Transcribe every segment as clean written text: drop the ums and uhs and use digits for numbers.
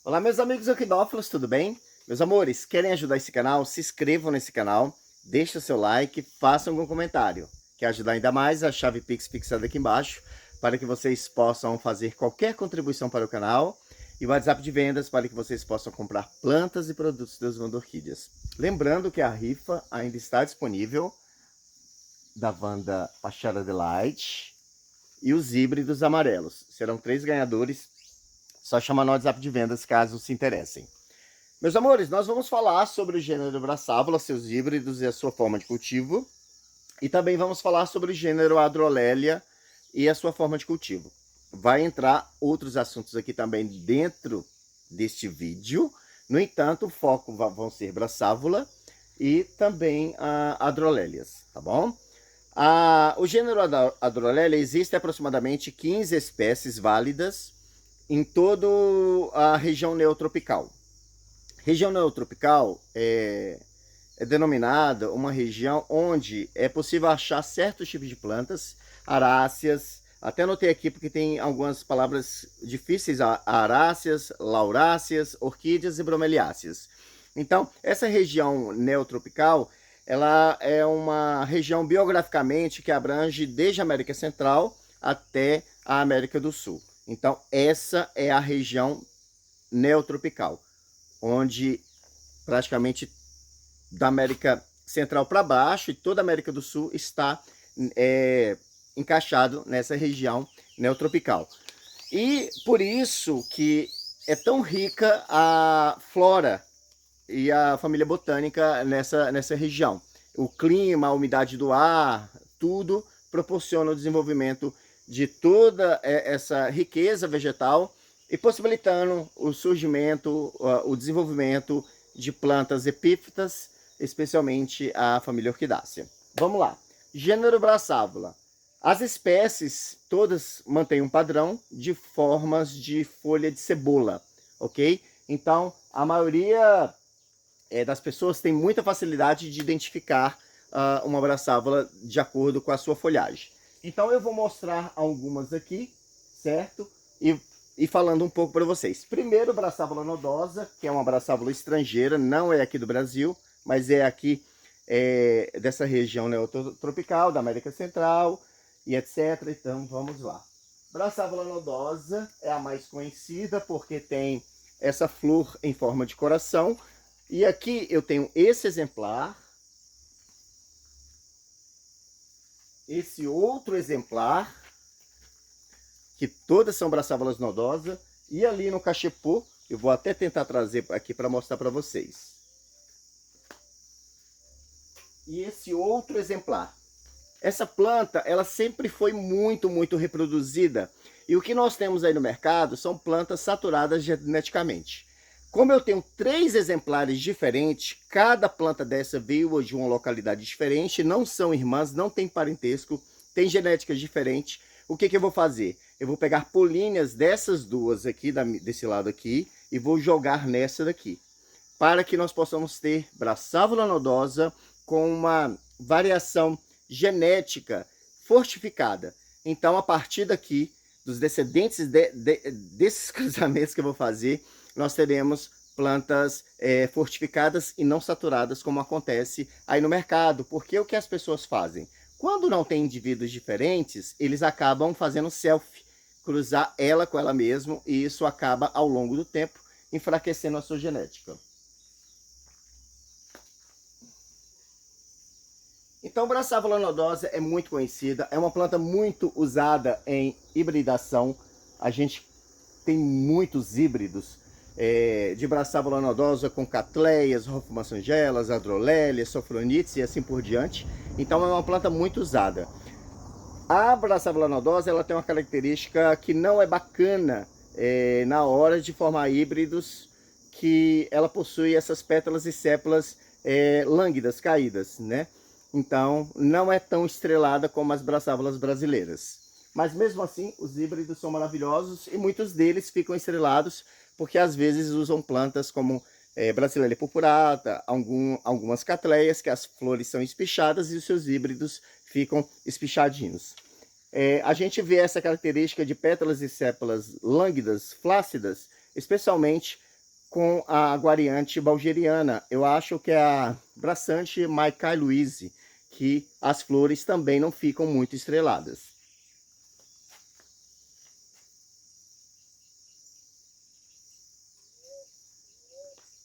Olá, meus amigos equinófilos, tudo bem? Meus amores, querem ajudar esse canal? Se inscrevam nesse canal, deixem o seu like, façam algum comentário. Quer ajudar ainda mais? A chave Pix fixada aqui embaixo, para que vocês possam fazer qualquer contribuição para o canal. E o WhatsApp de vendas para que vocês possam comprar plantas e produtos das Wanda Orquídeas. Lembrando que a rifa ainda está disponível da Wanda Pachara Delight e os híbridos amarelos. Serão 3 ganhadores. Só chamar no WhatsApp de vendas caso se interessem. Meus amores, nós vamos falar sobre o gênero Brassavola, seus híbridos e a sua forma de cultivo. E também vamos falar sobre o gênero Adrolélia e a sua forma de cultivo. Vai entrar outros assuntos aqui também dentro deste vídeo. No entanto, o foco vão ser Brassavola e também Adrolélias, tá bom? O gênero Adrolélia existe aproximadamente 15 espécies válidas em toda a região neotropical. Região neotropical é denominada uma região onde é possível achar certos tipos de plantas, aráceas, até anotei aqui porque tem algumas palavras difíceis, aráceas, lauráceas, orquídeas e bromeliáceas. Então, essa região neotropical, ela é uma região biograficamente que abrange desde a América Central até a América do Sul. Então, essa é a região neotropical, onde praticamente da América Central para baixo e toda a América do Sul está encaixado nessa região neotropical. E por isso que é tão rica a flora e a família botânica nessa região. O clima, a umidade do ar, tudo proporciona o desenvolvimento de toda essa riqueza vegetal e possibilitando o surgimento, o desenvolvimento de plantas epífitas, especialmente a família Orquidácea. Vamos lá. Gênero Brassavola. As espécies todas mantêm um padrão de formas de folha de cebola, ok? Então, a maioria das pessoas tem muita facilidade de identificar uma Brassavola de acordo com a sua folhagem. Então eu vou mostrar algumas aqui, certo? E falando um pouco para vocês. Primeiro, Brassavola nodosa, que é uma Brassavola estrangeira, não é aqui do Brasil, mas é aqui dessa região neotropical, da América Central e etc. Então vamos lá. Brassavola nodosa é a mais conhecida porque tem essa flor em forma de coração. E aqui eu tenho esse exemplar. Esse outro exemplar, que todas são Brassavolas nodosas, e ali no cachepô, eu vou até tentar trazer aqui para mostrar para vocês. E esse outro exemplar. Essa planta, ela sempre foi muito reproduzida, e o que nós temos aí no mercado são plantas saturadas geneticamente. Como eu tenho 3 exemplares diferentes, cada planta dessa veio de uma localidade diferente, não são irmãs, não tem parentesco, tem genéticas diferentes. O que eu vou fazer? Eu vou pegar políneas dessas duas aqui, desse lado aqui, e vou jogar nessa daqui, para que nós possamos ter Brassavola nodosa com uma variação genética fortificada. Então, a partir daqui, dos descendentes desses cruzamentos que eu vou fazer, nós teremos plantas fortificadas e não saturadas, como acontece aí no mercado. Porque o que as pessoas fazem? Quando não tem indivíduos diferentes, eles acabam fazendo selfie, cruzar ela com ela mesma, e isso acaba, ao longo do tempo, enfraquecendo a sua genética. Então, Brassavola nodosa é muito conhecida, é uma planta muito usada em hibridação. A gente tem muitos híbridos de Brassavola nodosa com catleias, Rofumaçangelas, Adrolélias, Sofronites e assim por diante. Então é uma planta muito usada. A Brassavola nodosa, ela tem uma característica que não é bacana na hora de formar híbridos, que ela possui essas pétalas e sépalas lânguidas, caídas, né? Então não é tão estrelada como as Brassavolas brasileiras. Mas mesmo assim, os híbridos são maravilhosos e muitos deles ficam estrelados porque às vezes usam plantas como Brasileia purpurata, algumas catleias, que as flores são espichadas e os seus híbridos ficam espichadinhos. A gente vê essa característica de pétalas e sépalas lânguidas, flácidas, especialmente com a guariante balgeriana. Eu acho que é a Brassante Maicai Louise, que as flores também não ficam muito estreladas.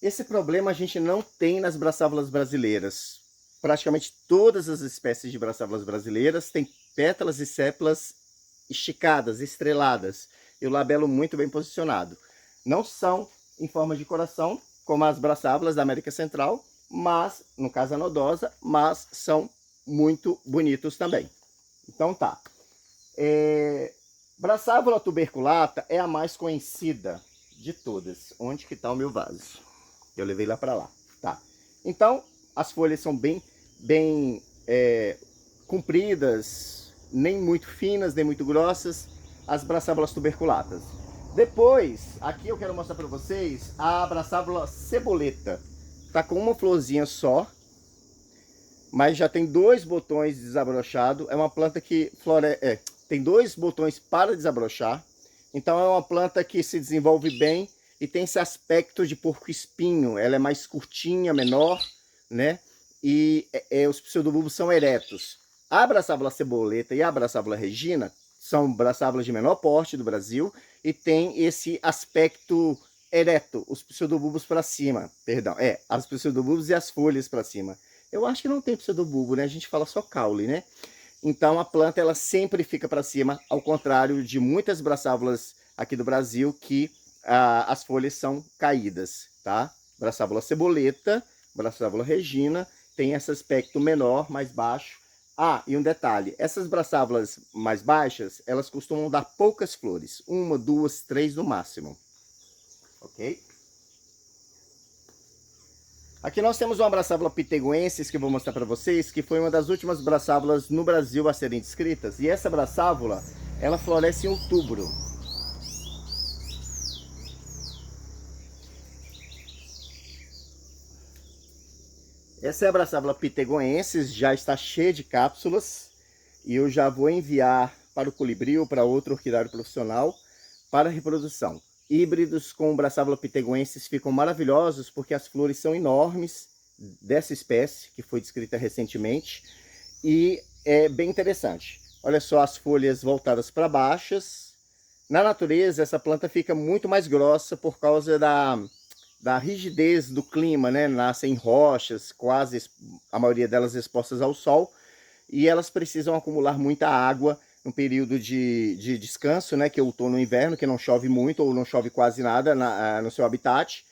Esse problema a gente não tem nas braçávolas brasileiras. Praticamente todas as espécies de braçávolas brasileiras têm pétalas e sépalas esticadas, estreladas, e o labelo muito bem posicionado. Não são em forma de coração, como as braçávolas da América Central, mas, no caso a nodosa, mas são muito bonitos também. Então tá. Braçávola tuberculata é a mais conhecida de todas. Onde que tá o meu vaso? Eu levei lá para lá. Tá. Então, as folhas são bem compridas, nem muito finas, nem muito grossas, as braçávolas tuberculatas. Depois, aqui eu quero mostrar para vocês a braçávola ceboleta. Tá com uma florzinha só, mas já tem 2 botões desabrochados. É uma planta que tem 2 botões para desabrochar. Então é uma planta que se desenvolve bem e tem esse aspecto de porco-espinho. Ela é mais curtinha, menor, né? E os pseudobulbos são eretos. A braçávola ceboleta e a braçávola regina são braçávolas de menor porte do Brasil e tem esse aspecto ereto, os pseudobulbos para cima, perdão, as pseudobulbos e as folhas para cima. Eu acho que não tem pseudobulbo, né? A gente fala só caule, né? Então a planta ela sempre fica para cima, ao contrário de muitas braçávolas aqui do Brasil que as folhas são caídas, tá? Braçávola ceboleta, braçávola regina, tem esse aspecto menor, mais baixo. Ah, e um detalhe, essas braçávolas mais baixas, elas costumam dar poucas flores, 1, 2, 3 no máximo, ok? Aqui nós temos uma braçávola piteguensis que eu vou mostrar para vocês, que foi uma das últimas braçávolas no Brasil a serem descritas. E essa braçávola, ela floresce em outubro. Essa é a braçávola piteguensis, já está cheia de cápsulas. E eu já vou enviar para o colibri ou para outro orquidário profissional para reprodução. Híbridos com braçávola piteguensis ficam maravilhosos porque as flores são enormes dessa espécie que foi descrita recentemente e é bem interessante. Olha só as folhas voltadas para baixas. Na natureza essa planta fica muito mais grossa por causa da rigidez do clima, né? Nascem em rochas, quase a maioria delas expostas ao sol, e elas precisam acumular muita água no período de descanso, né, que é outono e inverno, que não chove muito ou não chove quase nada no seu habitat,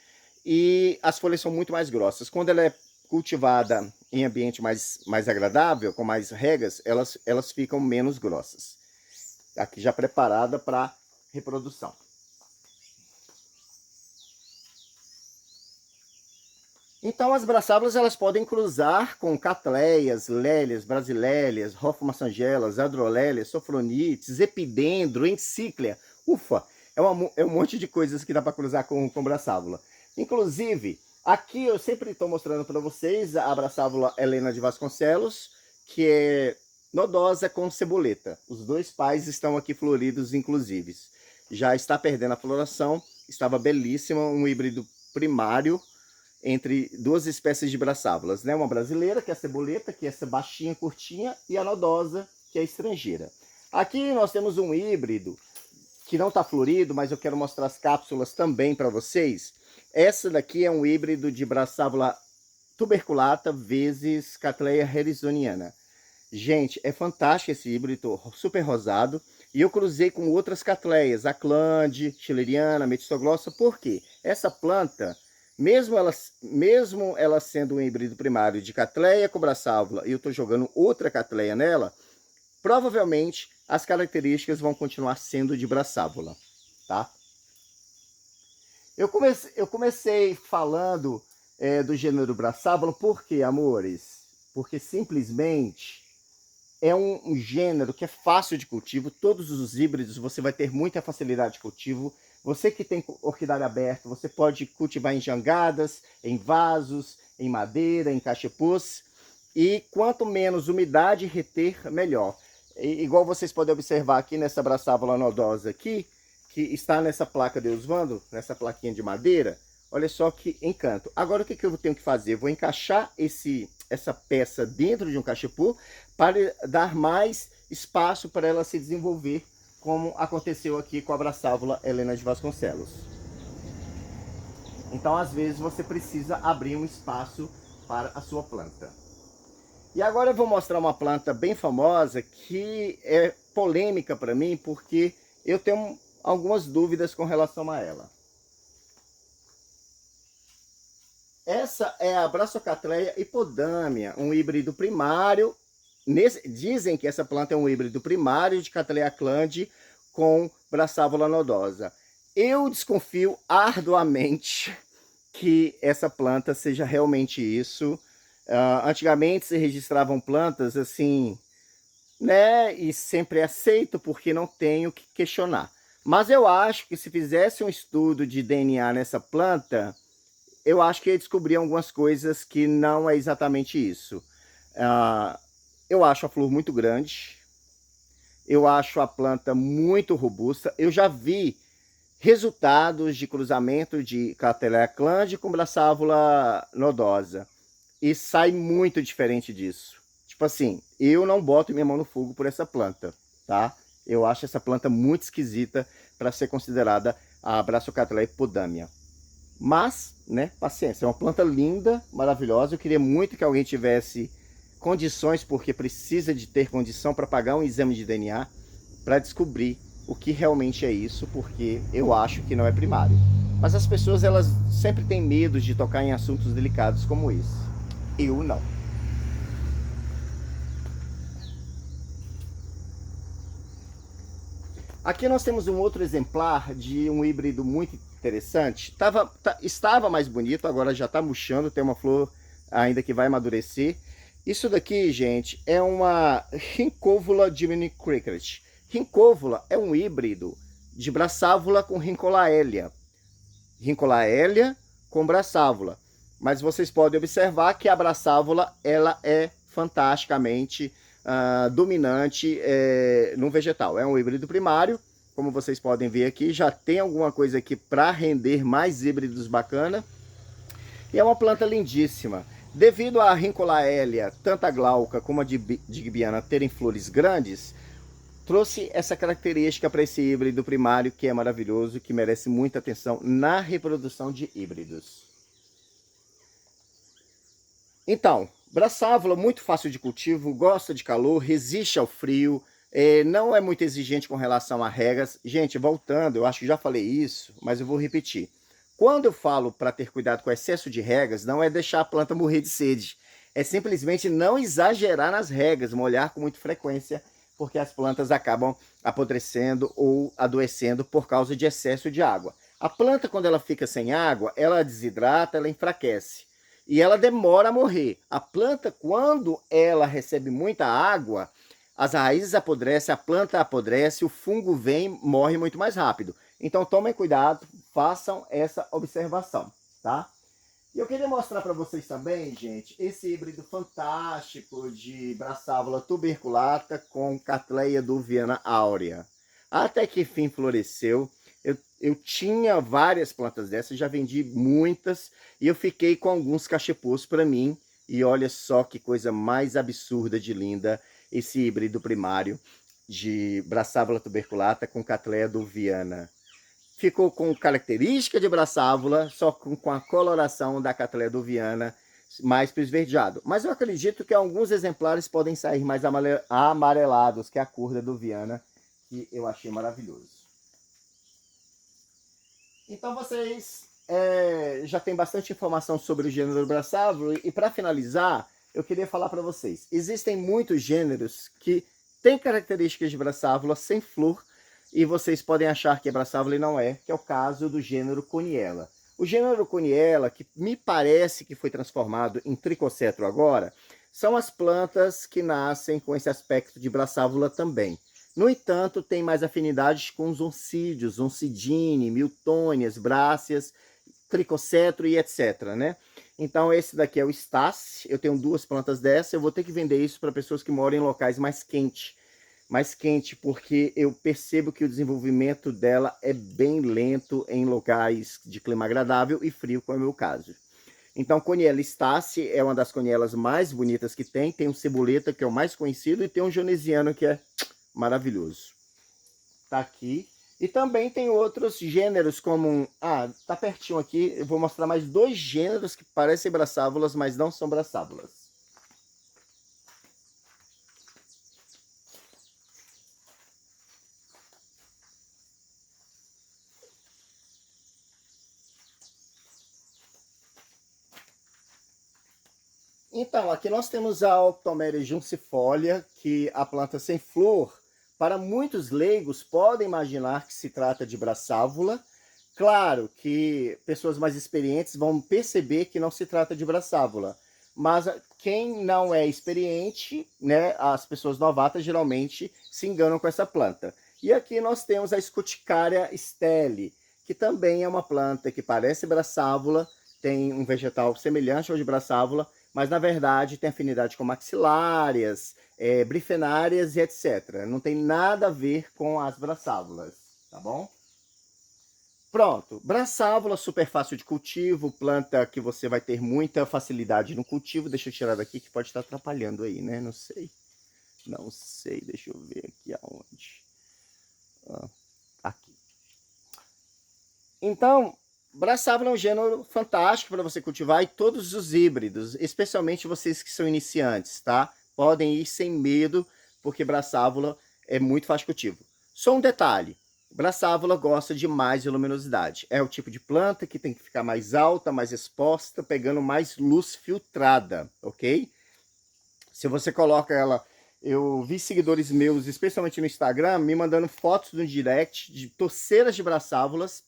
e as folhas são muito mais grossas. Quando ela é cultivada em ambiente mais agradável, com mais regas, elas ficam menos grossas. Aqui já preparada para reprodução. Então as braçávolas elas podem cruzar com catleias, lélias, brasilélias, hoffmannsongelas, adrolélias, sofronites, epidendro, encíclia. Ufa, é um monte de coisas que dá para cruzar com braçávola. Inclusive, aqui eu sempre estou mostrando para vocês a braçávola Helena de Vasconcelos, que é nodosa com ceboleta. Os 2 pais estão aqui floridos, inclusive. Já está perdendo a floração, estava belíssima, um híbrido primário entre 2 espécies de braçávolas, né? Uma brasileira, que é a ceboleta, que é essa baixinha, curtinha, e a nodosa, que é a estrangeira. Aqui nós temos um híbrido que não está florido, mas eu quero mostrar as cápsulas também para vocês. Essa daqui é um híbrido de braçávola tuberculata vezes Cattleya harrisoniana. Gente, é fantástico esse híbrido, super rosado. E eu cruzei com outras catleias, a Clande, Schilleriana, Metistoglossa. Por quê? Essa planta, mesmo ela sendo um híbrido primário de Cattleya com braçávola, e eu estou jogando outra Cattleya nela, provavelmente as características vão continuar sendo de braçávola, tá? Eu comecei falando do gênero braçávola, por quê, amores? Porque simplesmente é um gênero que é fácil de cultivo. Todos os híbridos você vai ter muita facilidade de cultivo. Você que tem orquidário aberto, você pode cultivar em jangadas, em vasos, em madeira, em cachepôs. E quanto menos umidade reter, melhor. Igual vocês podem observar aqui nessa braçávola nodosa aqui, que está nessa placa de Oswaldo, nessa plaquinha de madeira. Olha só que encanto. Agora o que eu tenho que fazer? Eu vou encaixar essa peça dentro de um cachepô para dar mais espaço para ela se desenvolver, como aconteceu aqui com a Braçávula Helena de Vasconcelos. Então, às vezes, você precisa abrir um espaço para a sua planta. E agora eu vou mostrar uma planta bem famosa que é polêmica para mim, porque eu tenho algumas dúvidas com relação a ela. Essa é a Brasocatleia hipodâmia, um híbrido primário. Dizem que essa planta é um híbrido primário de Cattleya clande com Braçávula nodosa. Eu desconfio arduamente que essa planta seja realmente isso. Antigamente se registravam plantas assim, né? E sempre aceito porque não tenho que questionar. Mas eu acho que se fizesse um estudo de DNA nessa planta, eu acho que ia descobrir algumas coisas que não é exatamente isso. Eu acho a flor muito grande. Eu acho a planta muito robusta. Eu já vi resultados de cruzamento de Cattleya clande com Braçávula nodosa. E sai muito diferente disso. Tipo assim, eu não boto minha mão no fogo por essa planta, tá? Eu acho essa planta muito esquisita para ser considerada a Brasocatleia hipodâmia. Mas, né, paciência, é uma planta linda, maravilhosa. Eu queria muito que alguém tivesse condições, porque precisa de ter condição para pagar um exame de DNA para descobrir o que realmente é isso, porque eu acho que não é primário. Mas as pessoas, elas sempre têm medo de tocar em assuntos delicados como esse. Eu não. Aqui nós temos um outro exemplar de um híbrido muito interessante. Estava mais bonito, agora já está murchando, tem uma flor ainda que vai amadurecer. Isso daqui, gente, é uma Rhynchovola Jiminy Cricket. Rhynchovola é um híbrido de Braçávula com Rhincolaelia. Rhincolaelia com Braçávula. Mas vocês podem observar que a Braçávula, ela é fantasticamente dominante no vegetal. É um híbrido primário, como vocês podem ver aqui, já tem alguma coisa aqui para render mais híbridos bacana. E é uma planta lindíssima. Devido a Rhincolaelia, tanto a glauca como a digbiana terem flores grandes, trouxe essa característica para esse híbrido primário que é maravilhoso, que merece muita atenção na reprodução de híbridos. Então, Braçávula, muito fácil de cultivo, gosta de calor, resiste ao frio, não é muito exigente com relação a regas. Gente, voltando, eu acho que já falei isso, mas eu vou repetir. Quando eu falo para ter cuidado com excesso de regas, não é deixar a planta morrer de sede. É simplesmente não exagerar nas regas, molhar com muita frequência, porque as plantas acabam apodrecendo ou adoecendo por causa de excesso de água. A planta, quando ela fica sem água, ela desidrata, ela enfraquece. E ela demora a morrer. A planta, quando ela recebe muita água, as raízes apodrecem, a planta apodrece, o fungo vem, morre muito mais rápido. Então tomem cuidado, façam essa observação, tá? E eu queria mostrar para vocês também, gente, esse híbrido fantástico de Braçávula tuberculata com Cattleya duviana aurea. Até que enfim floresceu. Eu tinha várias plantas dessas, já vendi muitas, e eu fiquei com alguns cachepôs para mim. E olha só que coisa mais absurda de linda, esse híbrido primário de Braçávula tuberculata com Cattleya duviana. Ficou com característica de Braçávula, só com a coloração da Cattleya duviana mais para esverdeado. Mas eu acredito que alguns exemplares podem sair mais amarelados, que é a cor da duviana, que eu achei maravilhoso. Então vocês já têm bastante informação sobre o gênero Braçávula, e para finalizar, eu queria falar para vocês. Existem muitos gêneros que têm características de Braçávula sem flor, e vocês podem achar que é Braçávula e não é, que é o caso do gênero Coniella. O gênero Coniella, que me parece que foi transformado em Tricocetro agora, são as plantas que nascem com esse aspecto de Braçávula também. No entanto, tem mais afinidades com os oncídios, oncidine, miltônias, bráceas, tricocetro e etc, né? Então esse daqui é o Stassi, eu tenho duas plantas dessa, eu vou ter que vender isso para pessoas que moram em locais mais quentes. mais quente, porque eu percebo que o desenvolvimento dela é bem lento em locais de clima agradável e frio, como é o meu caso. Então, Coniella Stacy é uma das conielas mais bonitas que tem. Tem o Ceboleta, que é o mais conhecido, e tem o Jonesiano, que é maravilhoso. Tá aqui. E também tem outros gêneros, como... tá pertinho aqui. Eu vou mostrar mais 2 gêneros que parecem braçávolas, mas não são braçávolas. Então, aqui nós temos a Octomeria juncifolia, que a planta sem flor, para muitos leigos, podem imaginar que se trata de braçávula. Claro que pessoas mais experientes vão perceber que não se trata de braçávula, mas quem não é experiente, né, as pessoas novatas geralmente se enganam com essa planta. E aqui nós temos a Scuticária stelle, que também é uma planta que parece braçávula, tem um vegetal semelhante ao de braçávula, mas na verdade tem afinidade com maxilárias, brifenárias e etc. Não tem nada a ver com as braçávulas, tá bom? Pronto, braçávula super fácil de cultivo, planta que você vai ter muita facilidade no cultivo. Deixa eu tirar daqui que pode estar atrapalhando aí, né? Não sei. Não sei, deixa eu ver aqui aonde. Aqui. Então, braçávula é um gênero fantástico para você cultivar, e todos os híbridos, especialmente vocês que são iniciantes, tá? Podem ir sem medo, porque braçávula é muito fácil de cultivo. Só um detalhe, braçávula gosta de mais luminosidade. É o tipo de planta que tem que ficar mais alta, mais exposta, pegando mais luz filtrada, ok? Se você coloca ela... Eu vi seguidores meus, especialmente no Instagram, me mandando fotos no direct de torceiras de braçávulas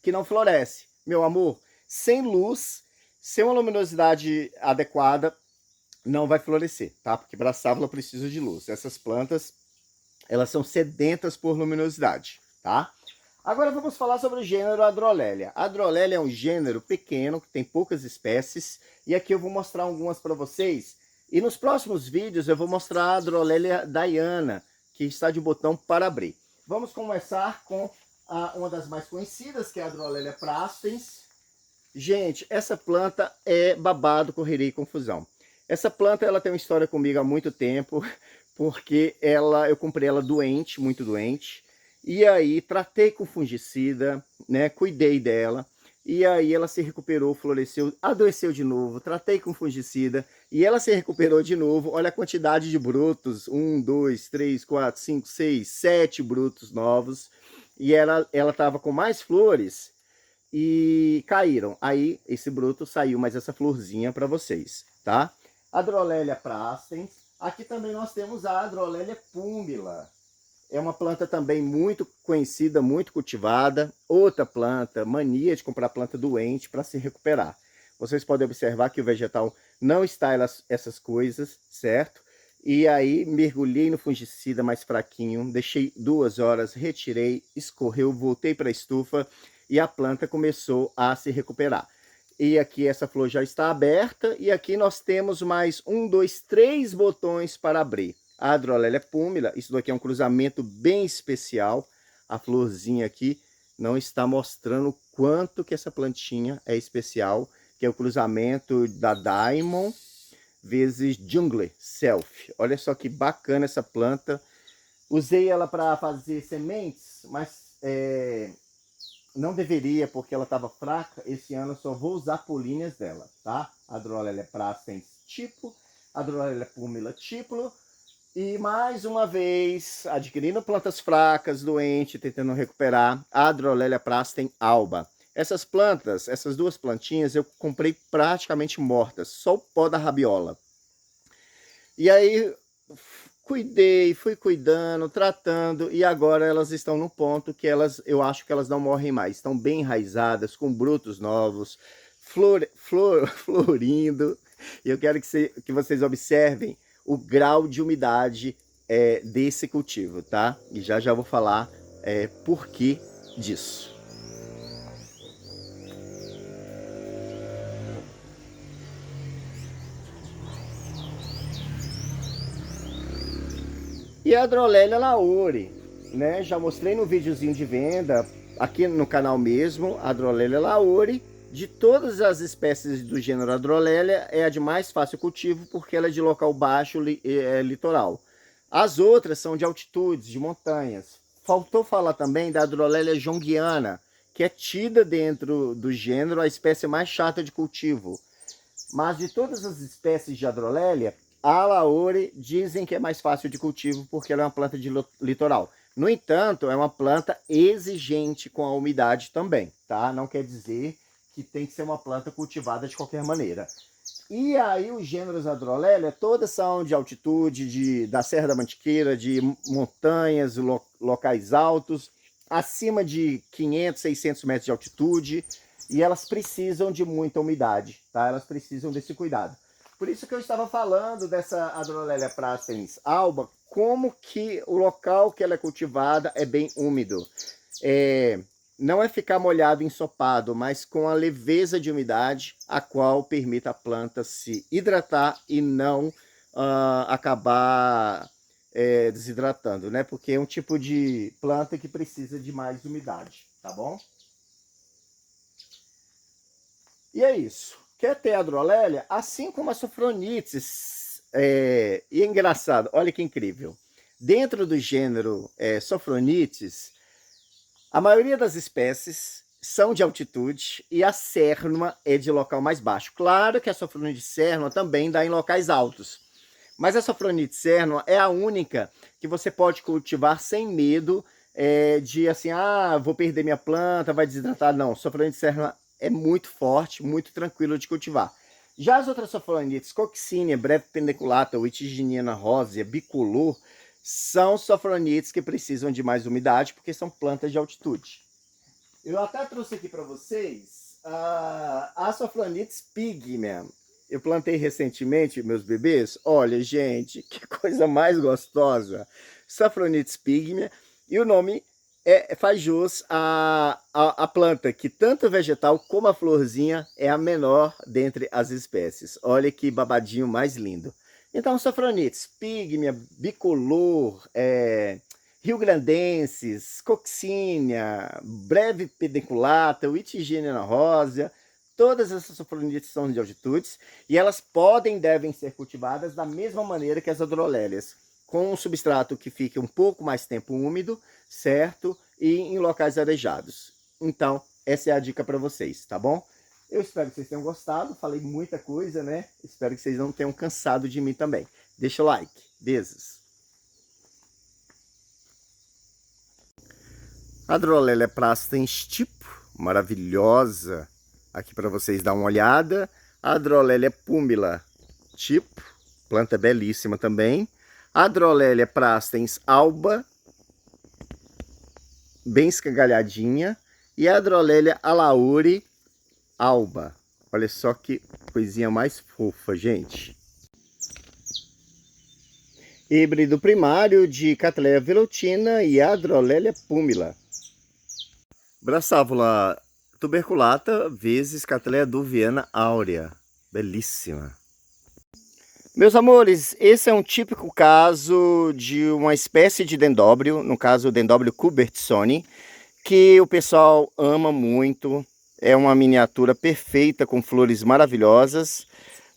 que não floresce. Meu amor, sem luz, sem uma luminosidade adequada, não vai florescer, tá? Porque braçávula precisa de luz. Essas plantas, elas são sedentas por luminosidade, tá? Agora vamos falar sobre o gênero Adrolélia. A Adrolélia é um gênero pequeno, que tem poucas espécies, e aqui eu vou mostrar algumas para vocês. E nos próximos vídeos eu vou mostrar a Adrolélia Diana, que está de botão para abrir. Vamos começar com uma das mais conhecidas, que é a Adrolélia prassens. Gente, essa planta é babado, correria e confusão. Essa planta ela tem uma história comigo há muito tempo, porque eu comprei ela doente, muito doente, e aí tratei com fungicida, né, cuidei dela, e aí ela se recuperou, floresceu, adoeceu de novo, tratei com fungicida, e ela se recuperou de novo. Olha a quantidade de brotos, 1, 2, 3, 4, 5, 6, 7 brotos novos, e ela estava com mais flores, e caíram. Aí esse broto saiu mais essa florzinha para vocês, tá? Adrolélia prassens. Aqui também nós temos a Adrolélia púmbila. É uma planta também muito conhecida, muito cultivada. Outra planta, mania de comprar planta doente para se recuperar. Vocês podem observar que o vegetal não está essas coisas, certo? E aí mergulhei no fungicida mais fraquinho, deixei 2 horas, retirei, escorreu, voltei para a estufa e a planta começou a se recuperar. E aqui essa flor já está aberta, e aqui nós temos mais 1, 2, 3 botões para abrir. A Adrolélia púmbila, isso daqui é um cruzamento bem especial. A florzinha aqui não está mostrando o quanto que essa plantinha é especial, que é o cruzamento da Diamond vezes Jungle Self. Olha só que bacana essa planta. Usei ela para fazer sementes, mas não deveria, porque ela estava fraca. Esse ano eu só vou usar políneas dela, tá? Adrolélia prassens tipo, Adrolélia púmbila tipo. E mais uma vez, adquirindo plantas fracas, doentes, tentando recuperar, a Adrolélia prassens alba. Essas plantas, essas 2 plantinhas, eu comprei praticamente mortas, só o pó da rabiola. E aí, cuidei, fui cuidando, tratando, e agora elas estão no ponto que eu acho que elas não morrem mais. Estão bem enraizadas, com brotos novos, florindo. E eu quero que vocês observem o grau de umidade desse cultivo, tá? E já já vou falar por que disso. E a Adrolélia lauri, né? Já mostrei no videozinho de venda, aqui no canal mesmo, a Adrolélia lauri. De todas as espécies do gênero Adrolélia, é a de mais fácil cultivo, porque ela é de local baixo, litoral. As outras são de altitudes, de montanhas. Faltou falar também da Adrolélia jonguiana, que é tida dentro do gênero a espécie mais chata de cultivo. Mas de todas as espécies de Adrolélia, a lauri dizem que é mais fácil de cultivo porque ela é uma planta de litoral. No entanto, é uma planta exigente com a umidade também, tá? Não quer dizer que tem que ser uma planta cultivada de qualquer maneira. E aí os gêneros Adrolélia, todas são de altitude, da Serra da Mantiqueira, de montanhas, locais altos, acima de 500, 600 metros de altitude, e elas precisam de muita umidade, tá? Elas precisam desse cuidado. Por isso que eu estava falando dessa Adrolélia praspens alba, como que o local que ela é cultivada é bem úmido. Não é ficar molhado, ensopado, mas com a leveza de umidade, a qual permite a planta se hidratar e não acabar desidratando, né? Porque é um tipo de planta que precisa de mais umidade, tá bom? E é isso. Quer ter Adrolélia? Assim como a Sophronites. E é engraçado, olha que incrível. Dentro do gênero Sophronites, a maioria das espécies são de altitude e a cérnua é de local mais baixo. Claro que a Sophronites cérnua também dá em locais altos, mas a Sophronites cérnua é a única que você pode cultivar sem medo de assim, vou perder minha planta, vai desidratar. Não, Sophronites cérnua é muito forte, muito tranquilo de cultivar. Já as outras Sophronites, Coccinia, Breve Pendeculata, Wittgenniana rósea, bicolor, são Sophronites que precisam de mais umidade, porque são plantas de altitude. Eu até trouxe aqui para vocês a Sophronites pygmea. Eu plantei recentemente, meus bebês. Olha, gente, que coisa mais gostosa. Sophronites pygmea. E o nome faz jus à planta, que tanto vegetal como a florzinha é a menor dentre as espécies. Olha que babadinho mais lindo. Então, Sophronites pygmea, bicolor, rio-grandenses, Coccinia, Breve Pendeculata, Wittgenniana rósea, todas essas Sophronites são de altitudes e elas podem e devem ser cultivadas da mesma maneira que as Adrolélias, com um substrato que fique um pouco mais tempo úmido, certo? E em locais arejados. Então, essa é a dica para vocês, tá bom? Eu espero que vocês tenham gostado, falei muita coisa, né? Espero que vocês não tenham cansado de mim também. Deixa o like. Beijos. Adrolélia praspens tipo, maravilhosa. Aqui para vocês dar uma olhada. Adrolélia púmila tipo, planta belíssima também. Adrolélia praspens alba, bem escangalhadinha. E a Adrolélia alauri alba. Olha só que coisinha mais fofa, gente. Híbrido primário de Cattleya velutina e Adrolélia púmila. Brassavola tuberculata vezes Cattleya duviana aurea. Belíssima. Meus amores, esse é um típico caso de uma espécie de dendróbio, no caso o dendróbio cubertsoni, que o pessoal ama muito. É uma miniatura perfeita, com flores maravilhosas.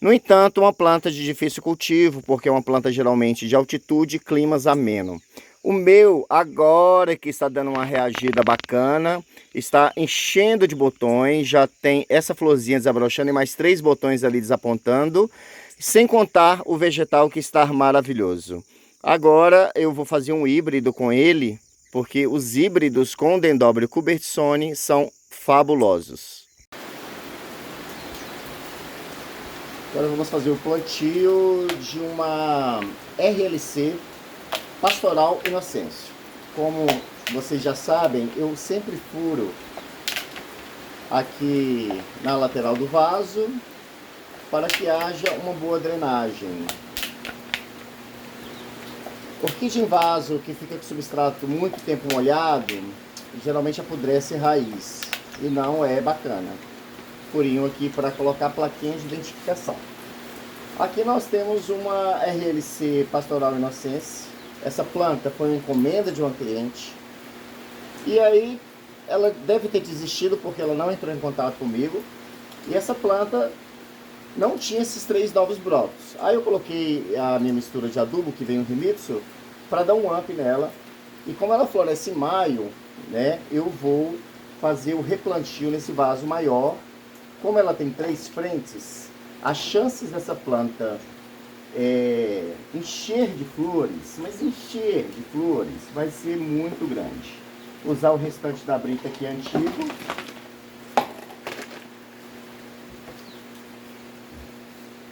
No entanto, uma planta de difícil cultivo, porque é uma planta geralmente de altitude e climas ameno. O meu, agora que está dando uma reagida bacana, está enchendo de botões, já tem essa florzinha desabrochando e mais 3 botões ali desapontando, sem contar o vegetal que está maravilhoso. Agora eu vou fazer um híbrido com ele, porque os híbridos com o dendróbio cubertsoni são fabulosos. Agora vamos fazer o plantio de uma RLC Pastoral Inocêncio. Como vocês já sabem, eu sempre furo aqui na lateral do vaso para que haja uma boa drenagem. Orquídea em vaso que fica com substrato muito tempo molhado, geralmente apodrece raiz e não é bacana. Furinho aqui para colocar plaquinha de identificação. Aqui nós temos uma RLC Pastoral Inocêncio. Essa planta foi uma encomenda de uma cliente. E aí ela deve ter desistido porque ela não entrou em contato comigo. E essa planta não tinha esses 3 novos brotos. Aí eu coloquei a minha mistura de adubo, que vem o Rimitsu, para dar um up nela. E como ela floresce em maio, né, eu vou fazer o replantio nesse vaso maior. Como ela tem 3 frentes, as chances dessa planta encher de flores, mas encher de flores, vai ser muito grande. Usar o restante da brita aqui antigo.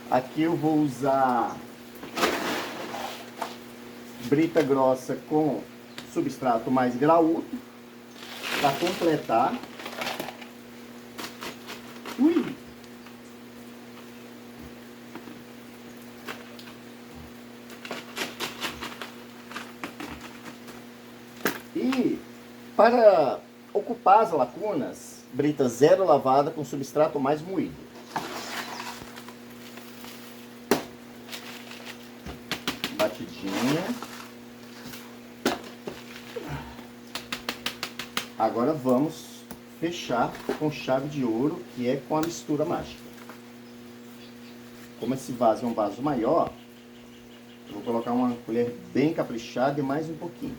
Aqui eu vou usar brita grossa com substrato mais graúdo para completar. Ui! E para ocupar as lacunas, brita zero lavada com substrato mais moído. Batidinha. Agora vamos fechar com chave de ouro, que é com a mistura mágica. Como esse vaso é um vaso maior, eu vou colocar uma colher bem caprichada e mais um pouquinho.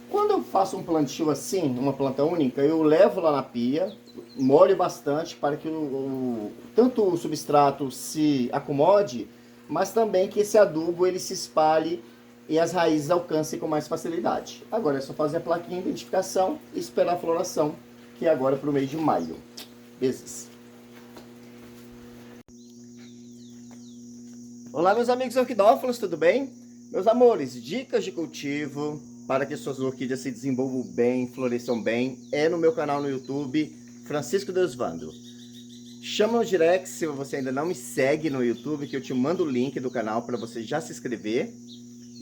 Quando eu faço um plantio assim, uma planta única, eu levo lá na pia, molho bastante para que tanto o substrato se acomode, mas também que esse adubo ele se espalhe e as raízes alcancem com mais facilidade. Agora é só fazer a plaquinha de identificação e esperar a floração, que é agora para o mês de maio. Beijos. Olá, meus amigos orquidófilos, tudo bem? Meus amores, dicas de cultivo para que suas orquídeas se desenvolvam bem, floresçam bem, é no meu canal no YouTube, Francisco Deusvando. Chama no direct se você ainda não me segue no YouTube, que eu te mando o link do canal para você já se inscrever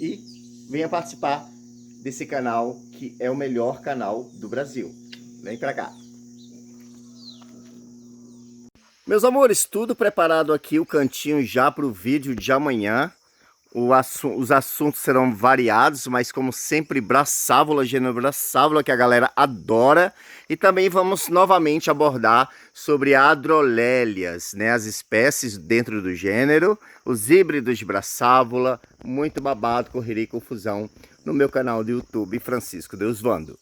e venha participar desse canal, que é o melhor canal do Brasil. Vem pra cá. Meus amores, tudo preparado aqui, o cantinho já para o vídeo de amanhã. Os assuntos serão variados, mas como sempre, Brassavola, gênero Brassavola, que a galera adora. E também vamos novamente abordar sobre Adrolélias, né? As espécies dentro do gênero, os híbridos de Brassavola, muito babado, correria e confusão no meu canal do YouTube, Francisco Deusvando.